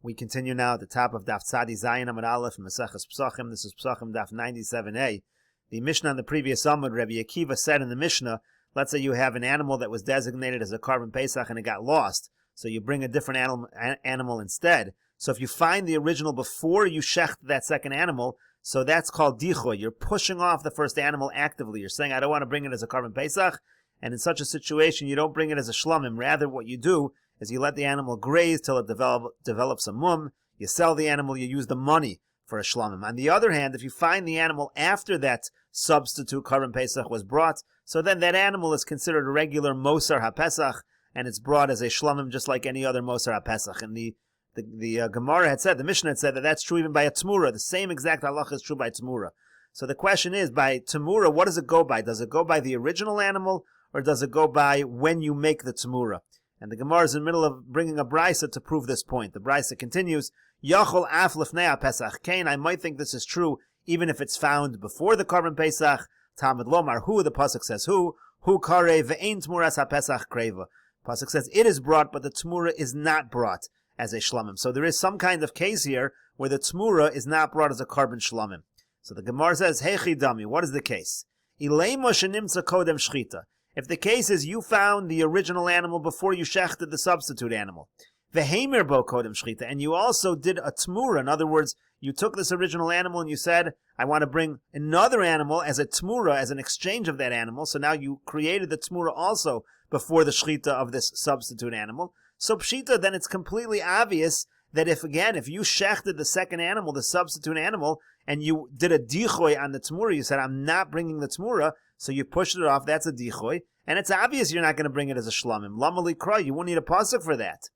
We continue now at the top of Daf Zayin Amud Aleph in Meseches Pesachim. This is Pesachim Daf 97a. The Mishnah on the previous Amud, Rabbi Akiva said in the Mishnah, let's say you have an animal that was designated as a Korban Pesach and it got lost, so you bring a different animal instead. So if you find the original before you shecht that second animal, so that's called dichoy. You're pushing off the first animal actively. You're saying, I don't want to bring it as a Korban Pesach, and in such a situation, you don't bring it as a shlomim. Rather, what you do is you let the animal graze till it develops a mum. You sell the animal, you use the money for a shlomim. On the other hand, if you find the animal after that substitute Korban Pesach was brought, so then that animal is considered a regular Mosar HaPesach, and it's brought as a shlomim just like any other Mosar HaPesach. And the Gemara had said, the Mishnah had said that that's true even by a Tmura. The same exact halacha is true by Tmura. So the question is, by Tmura, what does it go by? Does it go by the original animal, or does it go by when you make the Tmura? And the Gemara is in the middle of bringing a brisa to prove this point. The brisa continues, Yachol af lifnei Pesach kain. I might think this is true even if it's found before the Korban Pesach. Talmud lomar hu, the pasuk says hu kare ve'ein tmuras haPesach kreva. Pasuk says it is brought, but the Tmura is not brought as a shlomim. So there is some kind of case here where the Tmura is not brought as a Korban shlomim. So the Gemara says, Hechi dami, what is the case? Ileima shenimtza kodem shchita. If the case is you found the original animal before you shechted the substitute animal, v'heimer bo kodem shchita, and you also did a tmura. In other words, you took this original animal and you said, I want to bring another animal as a tmura, as an exchange of that animal. So now you created the tmura also before the shchita of this substitute animal. So pshita, then it's completely obvious that if you shechted the second animal, the substitute animal, and you did a dichoy on the tmura, you said, I'm not bringing the tmura, so you pushed it off, that's a dichoy, and it's obvious you're not going to bring it as a shlomim. Lama likra, you won't need a pasuk for that.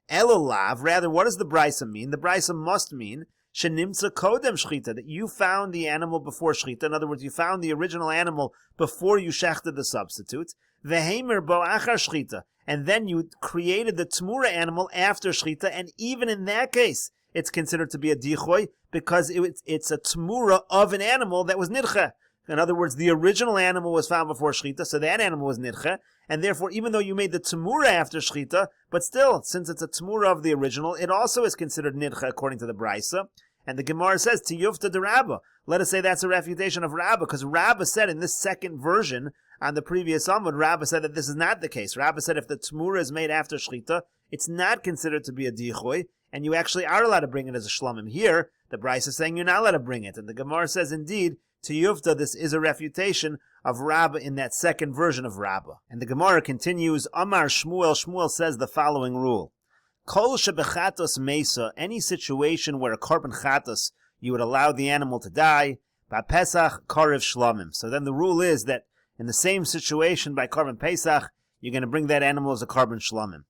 Elolav, rather, what does the brisa mean? The brisa must mean, shenimtza kodem shchita, that you found the animal before shchita. In other words, you found the original animal before you shechted the substitute. Vehemer bo achar shchita, and then you created the tmura animal after shchita, and even in that case, it's considered to be a dichoy, because it's a tmura of an animal that was nidcha. In other words, the original animal was found before shchita, so that animal was nidcha, and therefore, even though you made the tmura after shchita, but still, since it's a tmura of the original, it also is considered nidcha according to the brisa. And the Gemara says, tiyufta de Rabba. Let us say that's a refutation of Rabba, because Rabba said in this second version on the previous Amud, Rabba said that this is not the case. Rabba said if the tmura is made after shchita, it's not considered to be a dichoy, and you actually are allowed to bring it as a shlomim. Here, the brisa is saying you're not allowed to bring it, and the Gemara says indeed, to Yufta, this is a refutation of Rabbah in that second version of Rabbah. And the Gemara continues, Amar Shmuel, Shmuel says the following rule. Kol shebechatos mesa, any situation where a korban chatos, you would allow the animal to die, by Pesach, karev shlomim. So then the rule is that in the same situation by korban Pesach, you're going to bring that animal as a korban shlomim.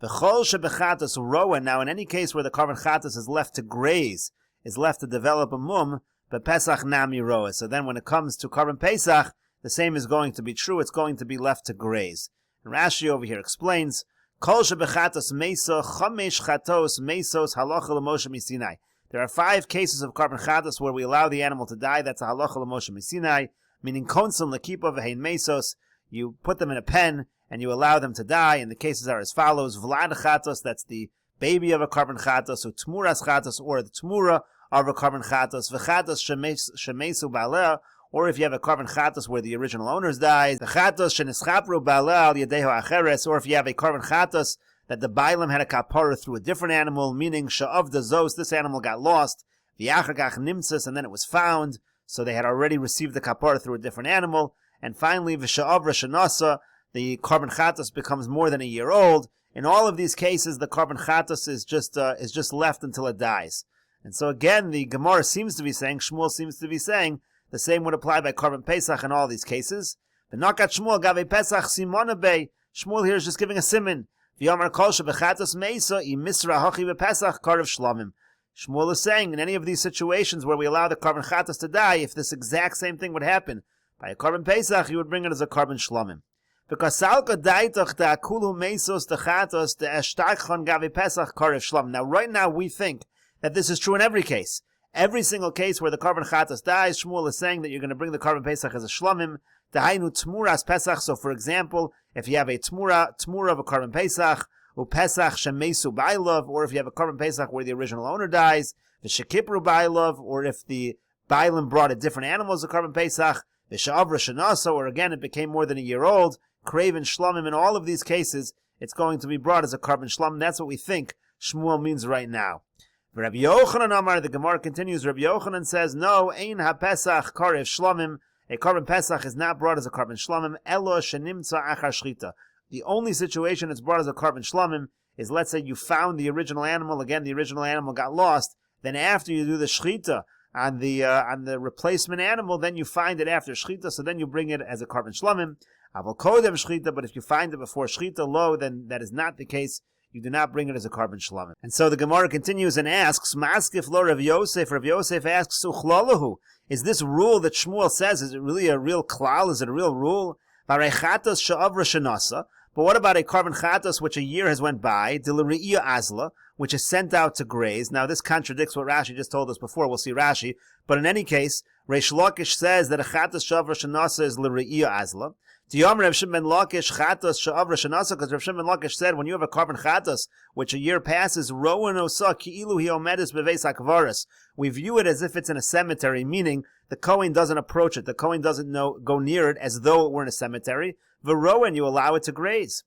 V'chol shebechatos roa, now in any case where the korban chatos is left to graze, is left to develop a mum, but Pesach nami roa. So then when it comes to Korban Pesach, the same is going to be true. It's going to be left to graze. And Rashi over here explains, Kol shebechatos mesa, chamesh chatos, mesos, halacha l'moshe misinai. There are 5 cases of Korban Chatos where we allow the animal to die. That's a halacha l'moshe misinai, meaning konson l'kipa v'hein mesos. You put them in a pen and you allow them to die. And the cases are as follows. Vlad chatos, that's the baby of a Korban Chatos, or tmuras chatos, or the tmura of a Korban Chatos, v'chatos shemesu ba'aleh, or if you have a Korban Chatos where the original owners died, the Chatos shenischapru ba'aleh al yadeho acheres, or if you have a Korban Chatos that the Bailam had a kapara through a different animal, meaning sha'av dazos, this animal got lost, v'yachakach nimtzas, and then it was found, so they had already received the kapara through a different animal, and finally v'sha'av rashanasa, the Korban Chatos becomes more than a year old. In all of these cases, the Korban Chatos is just left until it dies. And so again, the Gemara seems to be saying, Shmuel seems to be saying, the same would apply by Korban Pesach in all these cases. V'nakat Shmuel gave Pesach simona bei. Shmuel here is just giving a siman. V'yamar kol shebechatos meisa I misra hachi bePesach karev shlomim. Shmuel is saying, in any of these situations where we allow the Korban Chatos to die, if this exact same thing would happen by a Korban Pesach, you would bring it as a Korban shlomim. Because salka daitoch da akulu meisos de chatos de eshtachon gave Pesach karev shlomim. Now, right now, we think that this is true in every case. Every single case where the Korban Chatos dies, Shmuel is saying that you're going to bring the Korban Pesach as a shlomim. Dahainu tmuras Pesach. So, for example, if you have a tmura of a Korban Pesach, Pesach shemesu bailov, or if you have a Korban Pesach where the original owner dies, the shekipru bailov, or if the bailim brought a different animal as a Korban Pesach, the she'avra shenasa, or again it became more than a year old, craven shlomim. In all of these cases, it's going to be brought as a Korban shlom. That's what we think Shmuel means right now. Rabbi Yochanan Amar, the Gemara continues. Rabbi Yochanan says, no, ein ha-pesach karev shlomim. A Korban Pesach is not brought as a Korban shlomim. Elo shenimtza achar shchita. The only situation it's brought as a Korban shlomim is, let's say you found the original animal. Again, the original animal got lost. Then after you do the shchita on the replacement animal, then you find it after shchita, so then you bring it as a Korban shlomim. Aval kodem shchita, but if you find it before shchita lo, then that is not the case. You do not bring it as a Korban shlomim. And so the Gemara continues and asks, Maskif lo Rav Yosef. Rav Yosef asks, Uchlalahu. Is this rule that Shmuel says, is it really a real klal? Is it a real rule? But what about a Korban chatos which a year has went by, Dilariya azla, which is sent out to graze? Now this contradicts what Rashi just told us before. We'll see Rashi. But in any case, Reish Lakish says that a chatos shavra shenasa is Lariya azla. Because Rav Shimon ben Lakish said, when you have a Korban chatos which a year passes, roan osa ki'ilu hi omedus beveis hakvaris. We view it as if it's in a cemetery, meaning the Kohen doesn't approach it. The Kohen doesn't go near it as though it were in a cemetery. V'roan, you allow it to graze.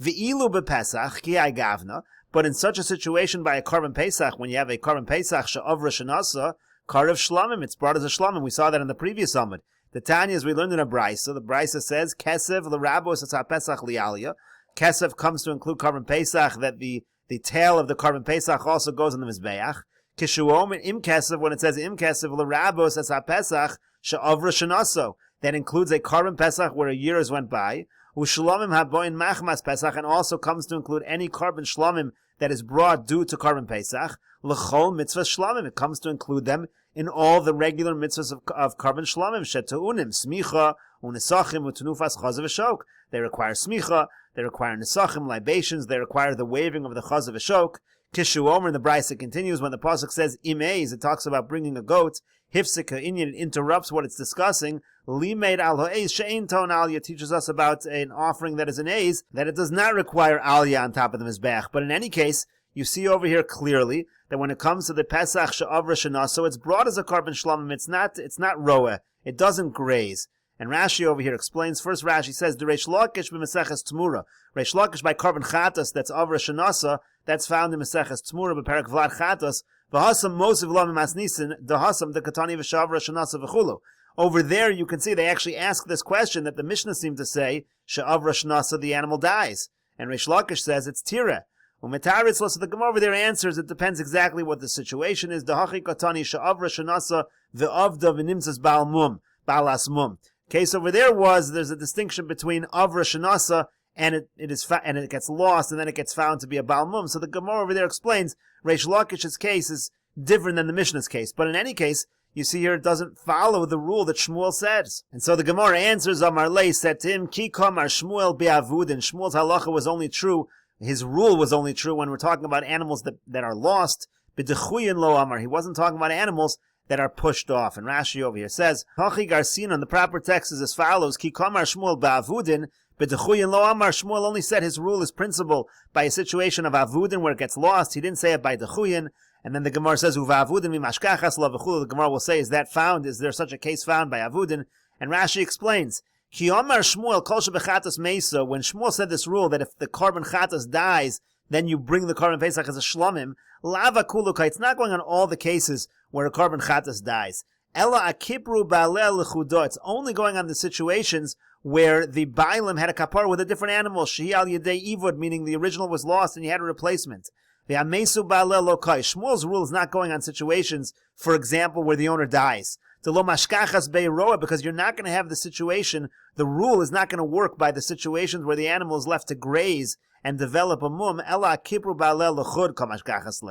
V'ilu bepesach ki ai gavna. But in such a situation by a Korban Pesach, when you have a Korban Pesach she'avra shenasa, karev shlamim, it's brought as a shlamim. We saw that in the previous Amud. The Tanya, as we learned in a Brisa, the Brisa says, Kesev l'rabos etzah Pesach li'aliyah. Kesev comes to include Korban Pesach, that the tail of the Korban Pesach also goes in the Mizbeach. Kishuom and Im Kesev, when it says Im Kesev l'rabos etzah Pesach, she'avra shenaso. That includes a Korban Pesach where a year has went by. U'shlamim haboin machmas Pesach, and also comes to include any Korban shlamim that is brought due to Korban Pesach. L'chol mitzvah shlamim, it comes to include them in all the regular mitzvahs of Korban shlamim. Shetu'unim, smicha, u'nesachim, u'tenufas, chazav v'shok. They require smicha, they require nesachim, libations, they require the waving of the chazav v'shok. Kishu Omer, in the Brisa continues, when the pasuk says imeis, it talks about bringing a goat. Hifsika inyan, it interrupts what it's discussing. Limeid al ha'ez she'ein ton aliyah, teaches us about an offering that is an eiz, that it does not require aliyah on top of the mizbeach. But in any case, you see over here clearly that when it comes to the Pesach she'avra shenasa, it's brought as a Korban shlamim. It's not roa. It doesn't graze. And Rashi over here explains. First, Rashi says the Reish Lakish b'Meseches Tmura. Reish Lakish by Korban chatos, that's avra shenasa. That's found in Meseches Tmura b'Perek Vlad chatos. V'hasam mosiv lo mimasnisin dehasam the katani v'shavra shenasa v'chulu. Over there, you can see they actually ask this question that the Mishnah seemed to say she'avra shenasa, the animal dies, and Reish Lakish says it's tira. Umetaritz, so the Gemara over there answers, it depends exactly what the situation is. Dahachi katani she'avra shenasa ve'avda v'nimtzas ba'al mum, ba'alas mum. Case over there there's a distinction between avra shenasa and it gets lost and then it gets found to be a ba'al mum. So the Gemara over there explains Reish Lakish's case is different than the Mishnah's case. But in any case, you see here it doesn't follow the rule that Shmuel says. And so the Gemara answers, Amar Lei said to him, Ki kamar Shmuel be'avud, and Shmuel's halacha was only true, his rule was only true when we're talking about animals that are lost. B'dechuyin lo amar, he wasn't talking about animals that are pushed off. And Rashi over here says, Hachi Garcinon, the proper text is as follows, Ki kamar Shmuel be'avudin, b'dechuyin lo amar, Shmuel only said his rule is principle by a situation of avudin where it gets lost. He didn't say it by dechuyin. And then the Gemara says, Uva'avudin mimashkachas la v'chulu. The Gemara will say, is there such a case found by avudin? And Rashi explains, Ki Omar Shmuel kol shebechatas meisa, when Shmuel said this rule that if the Korban chatas dies, then you bring the Korban Pesach as a shlamim, lava kuluka, it's not going on all the cases where a Korban chatas dies. Ella akipru ba'aleh lechudo, it's only going on the situations where the Bailim had a kapar with a different animal, shehi al yedei ivud, meaning the original was lost and you had a replacement. The amesu ba'aleh lokai, Shmuel's rule is not going on situations, for example, where the owner dies. To lo mashkachas be'roa, because you're not going to have the situation, the rule is not going to work by the situations where the animal is left to graze and develop a mum. Ella kipru ba'aleh lechud kol mashkachas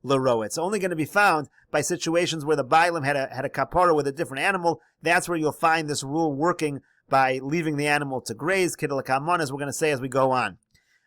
le'roa. It's only going to be found by situations where the Bailim had a kapara with a different animal. That's where you'll find this rule working by leaving the animal to graze. Kidel kamon, as we're going to say as we go on.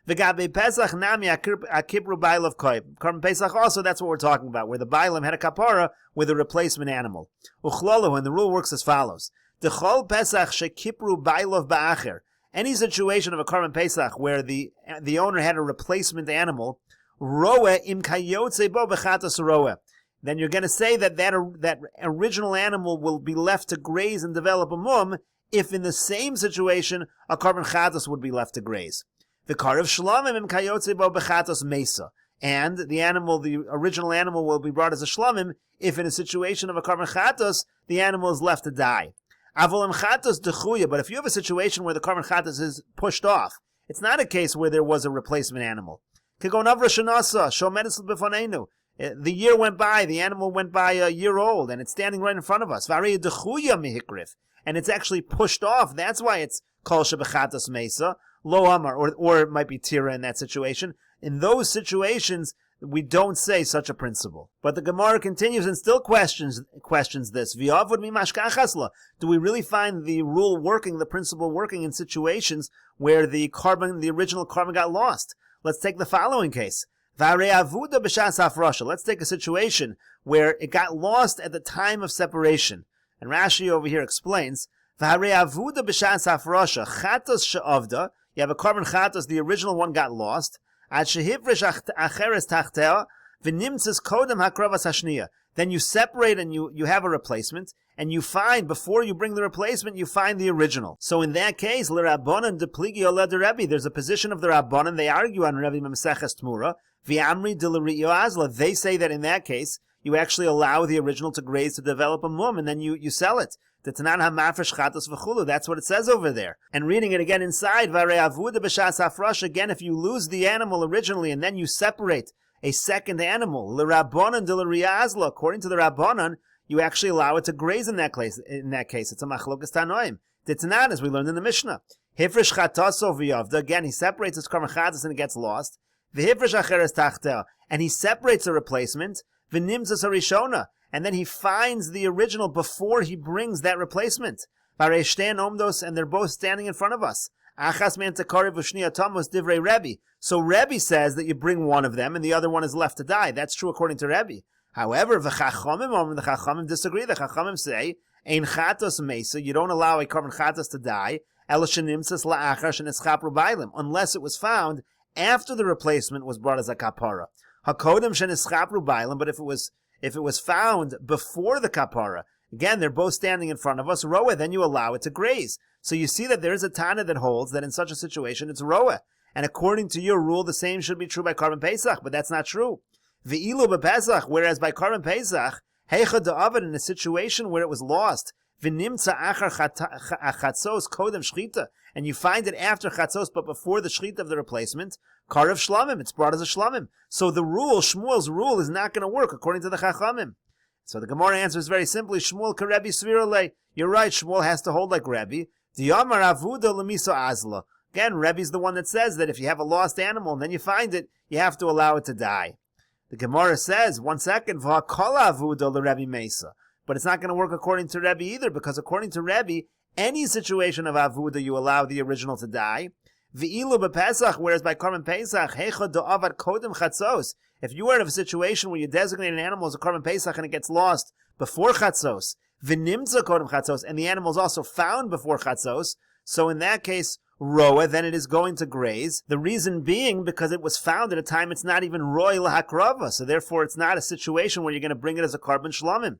V'gabe Pesach nami akipru bailav koy. Korban Pesach also, that's what we're talking about, where the Bailim had a kapara with a replacement animal. Uchlolu, and the rule works as follows. Dechol Pesach shekipru bailav ba'acher. Any situation of a Korban Pesach where the owner had a replacement animal, roe im kayotze bo bechatos roe, then you're going to say that original animal will be left to graze and develop a mum if in the same situation a Korban Chatos would be left to graze. The Karev Shlamim im kayotze bo bechatos mesa. And the original animal will be brought as a shlamim if in a situation of a Korban Chatos, the animal is left to die. Avolim Chatos dechuya, but if you have a situation where the Korban Chatos is pushed off, it's not a case where there was a replacement animal. The year went by, the animal went by a year old, and it's standing right in front of us. And it's actually pushed off. That's why it's kol shebechatos mesa, lo amar, or it might be tira in that situation. In those situations, we don't say such a principle. But the Gemara continues and still questions this. Do we really find the rule working, the principle working in situations where the original carbon got lost? Let's take the following case. Let's take a situation where it got lost at the time of separation. And Rashi over here explains, you have a carbon chatos, the original one got lost. Then you separate and you have a replacement, and you find, before you bring the replacement, you find the original. So in that case, there's a position of the Rabbanan, they argue on Rebbe Meseches Tmura, they say that in that case, you actually allow the original to graze to develop a mum, and then you sell it. That's what it says over there. And reading it again inside, again, if you lose the animal originally and then you separate a second animal, according to the Rabbanan, you actually allow it to graze in that case. It's a machlokas tanoim. Ditnan, as we learned in the Mishnah. Hifresh chataso v'yavda. Again, he separates his karma chatas and it gets lost. V'hifresh acheres tachtel. And he separates a replacement. V'nimtzas harishona. And then he finds the original before he brings that replacement. And they're both standing in front of us. So Rebbe says that you bring one of them and the other one is left to die. That's true according to Rebbe. However, the Chachamim disagree. The Chachamim say, Ein chatos mesa, you don't allow a carbon chatos to die, unless it was found after the replacement was brought as a kapara. But if it was found before the kapara, again, they're both standing in front of us, roa, then you allow it to graze. So you see that there is a Tana that holds that in such a situation it's roa. And according to your rule, the same should be true by Korban Pesach, but that's not true. V'ilu b'Pesach, whereas by Korban Pesach, heicha da'avad, in a situation where it was lost, v'nimtza achar chatzos kodem shchita, and you find it after chatzos but before the shchita of the replacement, karev shlamim, it's brought as a shlamim. So the rule, Shmuel's rule, is not going to work according to the Chachamim. So the Gemara answers very simply, Shmuel karebi svirale. You're right, Shmuel has to hold like Rebbe. Diyamar avuda lemiso azla. Again, Rebbe's the one that says that if you have a lost animal and then you find it, you have to allow it to die. The Gemara says, 1 second, v'hakala avuda l'Rebbe mesa. But it's not going to work according to Rebbe either, because according to Rebbe, any situation of avuda, you allow the original to die. V'ilu b'Pesach, whereas by Korban Pesach, heicha da'avad kodem chatzos. If you are in a situation where you designate an animal as a Korban Pesach and it gets lost before chatzos, v'nimtza kodem chatzos, and the animal is also found before chatzos, so in that case, roa, then it is going to graze. The reason being because it was found at a time it's not even roy lahakrava, so therefore it's not a situation where you're going to bring it as a carbon shlamim.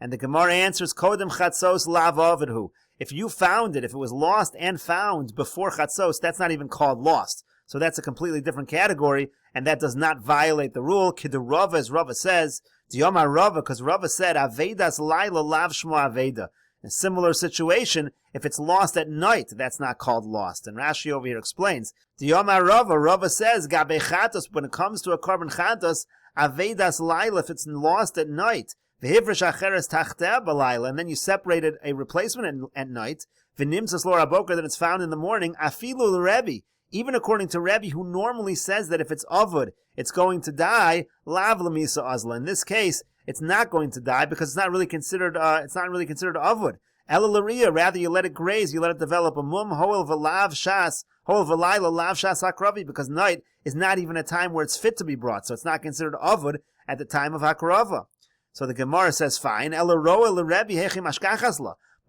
And the Gemara answers, kodem chatzos lav avidhu. If you found it, if it was lost and found before chatzos, that's not even called lost. So that's a completely different category, and that does not violate the rule. Kidu Rava, as Rava says, Diyomar Rava, because Rava said, Avedas laila lav shmo aveda. A similar situation, if it's lost at night, that's not called lost. And Rashi over here explains, Diyomar Rava, Rava says, Gabe chatos, when it comes to a carbon chatos, Avedas laila, if it's lost at night, V'hivrish acheres tachteh b'layla, and then you separated a replacement at night, v'nimtzas lo raboker, that it's found in the morning, afilu l'Rebbe, even according to Rebbe, who normally says that if it's avud, it's going to die, lav l'misa azla. In this case, it's not going to die because it's not really considered avud. Ela l'riya, rather you let it graze, you let it develop a mum, hoel v'lav shas, hoel v'layla lav shas hakravi, because night is not even a time where it's fit to be brought, so it's not considered avud at the time of hakrava. So the Gemara says, fine, but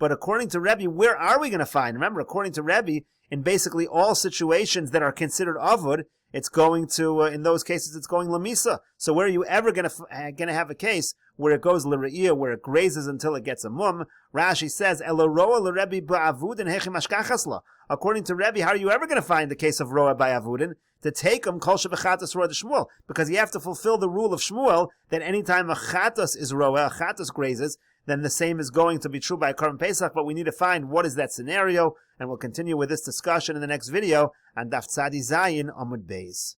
But according to Rebbe, where are we going to find? Remember, according to Rebbe, in basically all situations that are considered avud, it's going to, in those cases, it's going lamisa. So where are you ever going to have a case where it goes l're'iyah, where it grazes until it gets a mum? Rashi says, Elo roa l'Rebbe ba'avudin hechim ashkachasla. According to Rebbe, how are you ever going to find the case of roa by avudin? To take him kol shebechatas roa de Shmuel, because you have to fulfill the rule of Shmuel that anytime a chatas is roa, a chatas grazes, then the same is going to be true by a Korban Pesach, but we need to find what is that scenario, and we'll continue with this discussion in the next video on Daf Tzadi Zayin Amud Beis.